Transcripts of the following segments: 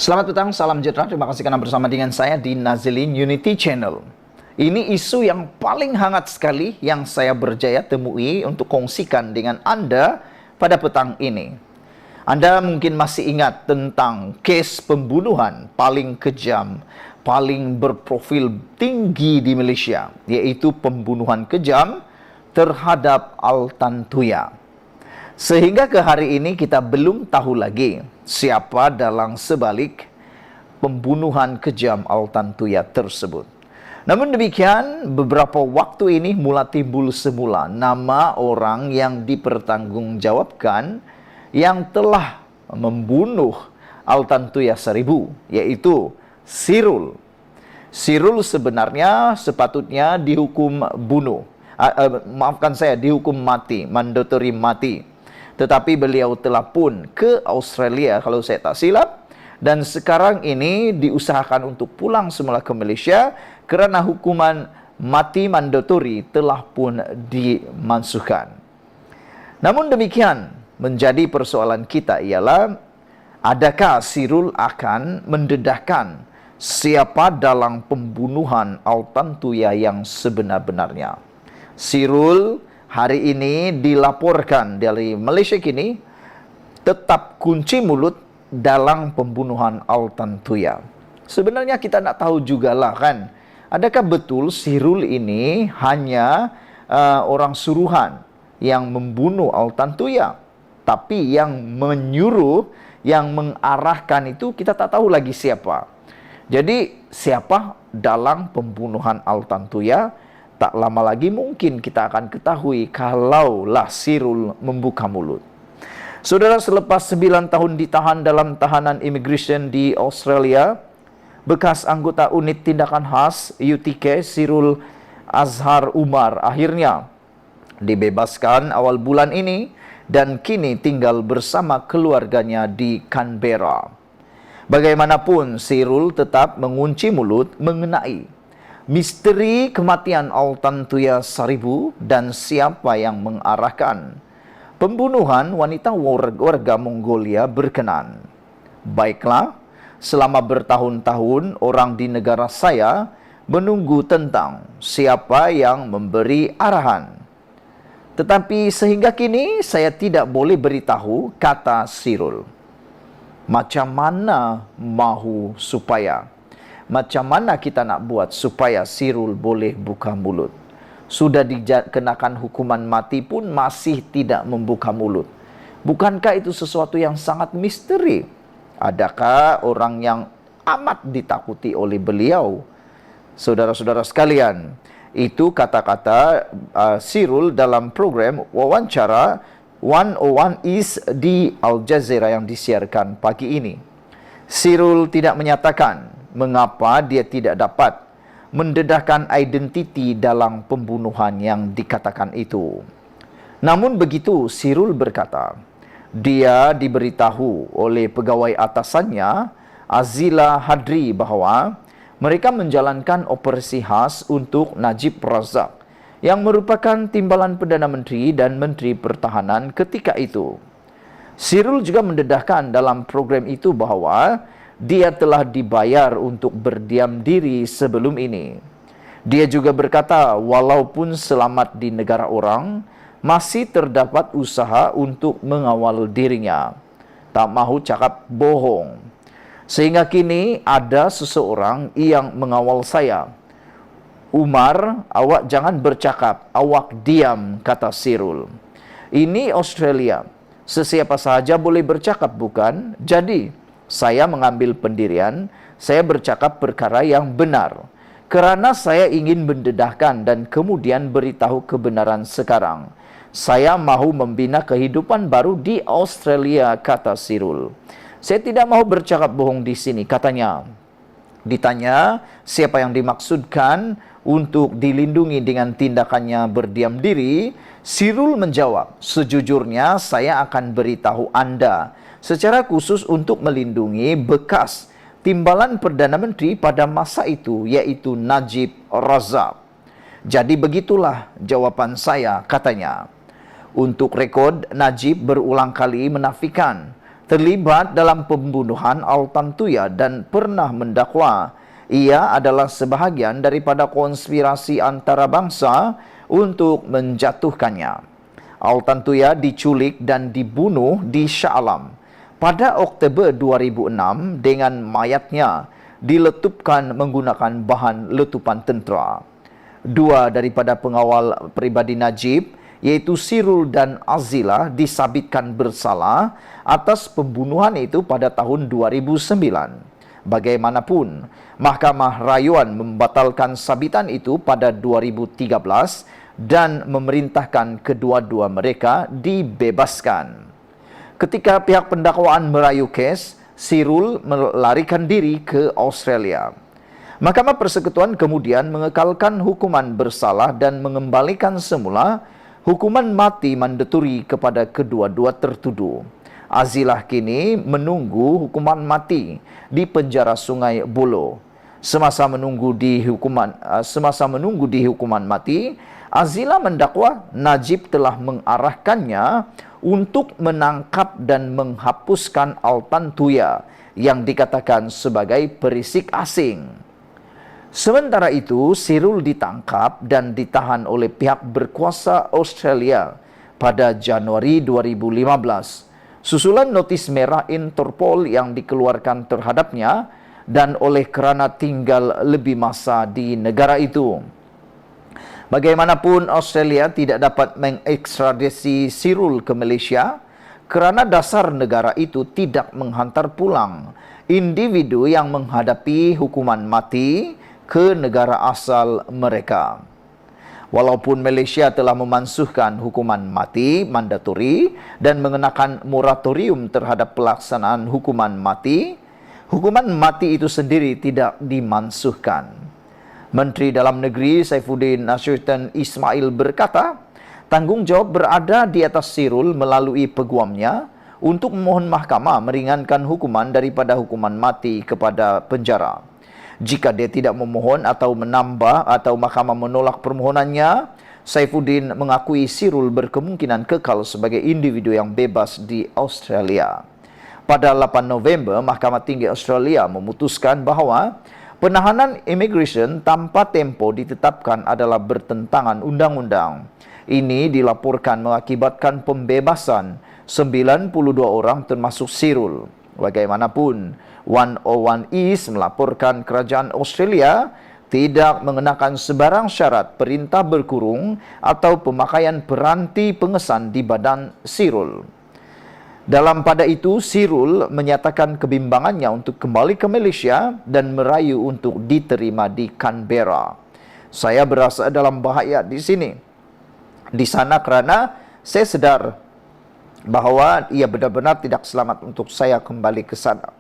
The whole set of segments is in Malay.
Selamat petang, salam sejahtera. Terima kasih karena bersama dengan saya di Nazilin Unity Channel. Ini isu yang paling hangat sekali yang saya berjaya temui untuk kongsikan dengan Anda pada petang ini. Anda mungkin masih ingat tentang kes pembunuhan paling kejam, paling berprofil tinggi di Malaysia, yaitu pembunuhan kejam terhadap Altan Tuya. Sehingga ke hari ini kita belum tahu lagi siapa dalang sebalik pembunuhan kejam Altan Tuya tersebut. Namun demikian, beberapa waktu ini mula timbul semula nama orang yang dipertanggungjawabkan yang telah membunuh Altan Tuya 1000, yaitu Sirul. Sirul sebenarnya sepatutnya dihukum dihukum mati, mandatory mati. Tetapi beliau telah pun ke Australia kalau saya tak silap, dan sekarang ini diusahakan untuk pulang semula ke Malaysia kerana hukuman mati mandatori telah pun dimansuhkan. Namun demikian, menjadi persoalan kita ialah, adakah Sirul akan mendedahkan siapa dalang pembunuhan Altan Tuya yang sebenar-benarnya? Sirul hari ini dilaporkan dari Malaysia kini tetap kunci mulut dalam pembunuhan Altan Tuya. Sebenarnya kita nak tahu jugalah kan, adakah betul Sirul ini hanya orang suruhan yang membunuh Altan Tuya? Tapi yang menyuruh, yang mengarahkan itu kita tak tahu lagi siapa. Jadi siapa dalang pembunuhan Altan Tuya? Tak lama lagi mungkin kita akan ketahui kalaulah Sirul membuka mulut. Saudara, selepas 9 tahun ditahan dalam tahanan immigration di Australia, bekas anggota unit tindakan khas UTK Sirul Azhar Umar akhirnya dibebaskan awal bulan ini dan kini tinggal bersama keluarganya di Canberra. Bagaimanapun, Sirul tetap mengunci mulut mengenai misteri kematian Altan Tuya 1000 dan siapa yang mengarahkan pembunuhan wanita warga Mongolia berkenan. Baiklah, selama bertahun-tahun orang di negara saya menunggu tentang siapa yang memberi arahan. Tetapi sehingga kini saya tidak boleh beritahu, kata Sirul. Macam mana mahu supaya? Macam mana kita nak buat supaya Sirul boleh buka mulut? Sudah dikenakan hukuman mati pun masih tidak membuka mulut. Bukankah itu sesuatu yang sangat misteri? Adakah orang yang amat ditakuti oleh beliau? Saudara-saudara sekalian, itu kata-kata Sirul dalam program wawancara 101 is di Al Jazeera yang disiarkan pagi ini. Sirul tidak menyatakan mengapa dia tidak dapat mendedahkan identiti dalam pembunuhan yang dikatakan itu. Namun begitu, Sirul berkata, dia diberitahu oleh pegawai atasannya, Azila Hadri, bahawa mereka menjalankan operasi khas untuk Najib Razak yang merupakan timbalan Perdana Menteri dan Menteri Pertahanan ketika itu. Sirul juga mendedahkan dalam program itu bahawa dia telah dibayar untuk berdiam diri sebelum ini. Dia juga berkata, walaupun selamat di negara orang, masih terdapat usaha untuk mengawal dirinya. Tak mahu cakap bohong. Sehingga kini ada seseorang yang mengawal saya. Umar, awak jangan bercakap, awak diam, kata Sirul. Ini Australia. Sesiapa sahaja boleh bercakap, bukan? Jadi saya mengambil pendirian, saya bercakap perkara yang benar. Kerana saya ingin mendedahkan dan kemudian beritahu kebenaran sekarang. Saya mahu membina kehidupan baru di Australia, kata Sirul. Saya tidak mahu bercakap bohong di sini, katanya. Ditanya siapa yang dimaksudkan untuk dilindungi dengan tindakannya berdiam diri, Sirul menjawab, sejujurnya saya akan beritahu Anda secara khusus untuk melindungi bekas timbalan Perdana Menteri pada masa itu, yaitu Najib Razak. Jadi begitulah jawapan saya, katanya. Untuk rekod, Najib berulang kali menafikan terlibat dalam pembunuhan Altantuya dan pernah mendakwa ia adalah sebahagian daripada konspirasi antarabangsa untuk menjatuhkannya. Altantuya diculik dan dibunuh di Shah Alam pada Oktober 2006 dengan mayatnya diletupkan menggunakan bahan letupan tentera. Dua daripada pengawal pribadi Najib, yaitu Sirul dan Azila, disabitkan bersalah atas pembunuhan itu pada tahun 2009. Bagaimanapun, Mahkamah Rayuan membatalkan sabitan itu pada 2013 dan memerintahkan kedua-dua mereka dibebaskan. Ketika pihak pendakwaan merayu kes, Sirul melarikan diri ke Australia. Mahkamah Persekutuan kemudian mengekalkan hukuman bersalah dan mengembalikan semula hukuman mati mandatori kepada kedua-dua tertuduh. Azilah kini menunggu hukuman mati di penjara Sungai Buloh. Semasa menunggu di hukuman mati, Azilah mendakwa Najib telah mengarahkannya untuk menangkap dan menghapuskan Altantuya yang dikatakan sebagai perisik asing. Sementara itu, Sirul ditangkap dan ditahan oleh pihak berkuasa Australia pada Januari 2015. Susulan notis merah Interpol yang dikeluarkan terhadapnya dan oleh kerana tinggal lebih masa di negara itu. Bagaimanapun, Australia tidak dapat mengekstradisi Sirul ke Malaysia kerana dasar negara itu tidak menghantar pulang individu yang menghadapi hukuman mati ke negara asal mereka. Walaupun Malaysia telah memansuhkan hukuman mati mandatori dan mengenakan moratorium terhadap pelaksanaan hukuman mati itu sendiri tidak dimansuhkan. Menteri Dalam Negeri Saifuddin Nasruddin Ismail berkata, tanggungjawab berada di atas Sirul melalui peguamnya untuk memohon mahkamah meringankan hukuman daripada hukuman mati kepada penjara. Jika dia tidak memohon atau menambah atau mahkamah menolak permohonannya, Saifuddin mengakui Sirul berkemungkinan kekal sebagai individu yang bebas di Australia. Pada 8 November, Mahkamah Tinggi Australia memutuskan bahawa penahanan immigration tanpa tempoh ditetapkan adalah bertentangan undang-undang. Ini dilaporkan mengakibatkan pembebasan 92 orang termasuk Sirul. Bagaimanapun, 101 East melaporkan kerajaan Australia tidak mengenakan sebarang syarat perintah berkurung atau pemakaian peranti pengesan di badan Sirul. Dalam pada itu, Sirul menyatakan kebimbangannya untuk kembali ke Malaysia dan merayu untuk diterima di Canberra. Saya berasa dalam bahaya di sana kerana saya sedar bahawa ia benar-benar tidak selamat untuk saya kembali ke sana.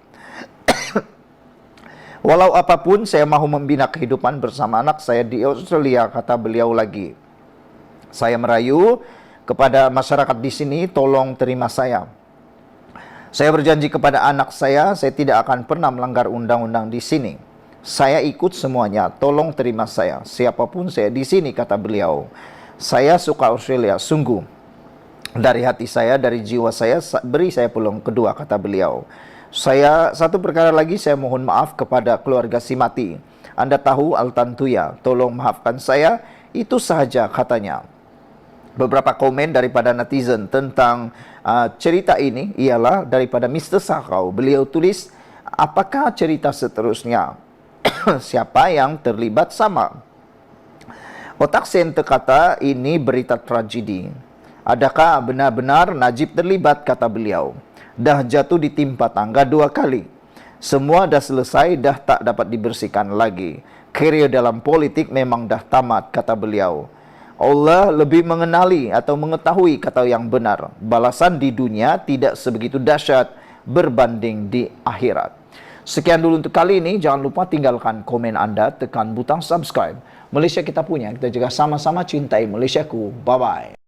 Walau apapun, saya mahu membina kehidupan bersama anak saya di Australia, kata beliau lagi. Saya merayu kepada masyarakat di sini, tolong terima saya. Saya berjanji kepada anak saya tidak akan pernah melanggar undang-undang di sini. Saya ikut semuanya, tolong terima saya. Siapapun saya di sini, kata beliau. Saya suka Australia, sungguh. Dari hati saya, dari jiwa saya, beri saya peluang kedua, kata beliau. Satu perkara lagi, saya mohon maaf kepada keluarga si mati. Anda tahu Altantuya, tolong maafkan saya. Itu sahaja, katanya. Beberapa komen daripada netizen tentang cerita ini ialah daripada Mr. Sakau. Beliau tulis, apakah cerita seterusnya? Siapa yang terlibat sama? Otak Sen terkata, ini berita tragedi. Adakah benar-benar Najib terlibat, kata beliau. Dah jatuh ditimpa tangga 2 kali. Semua dah selesai, dah tak dapat dibersihkan lagi. Karier dalam politik memang dah tamat, kata beliau. Allah lebih mengenali atau mengetahui kata yang benar. Balasan di dunia tidak sebegitu dahsyat berbanding di akhirat. Sekian dulu untuk kali ini. Jangan lupa tinggalkan komen anda, tekan butang subscribe. Malaysia kita punya, kita juga sama-sama cintai Malaysiaku. Bye-bye.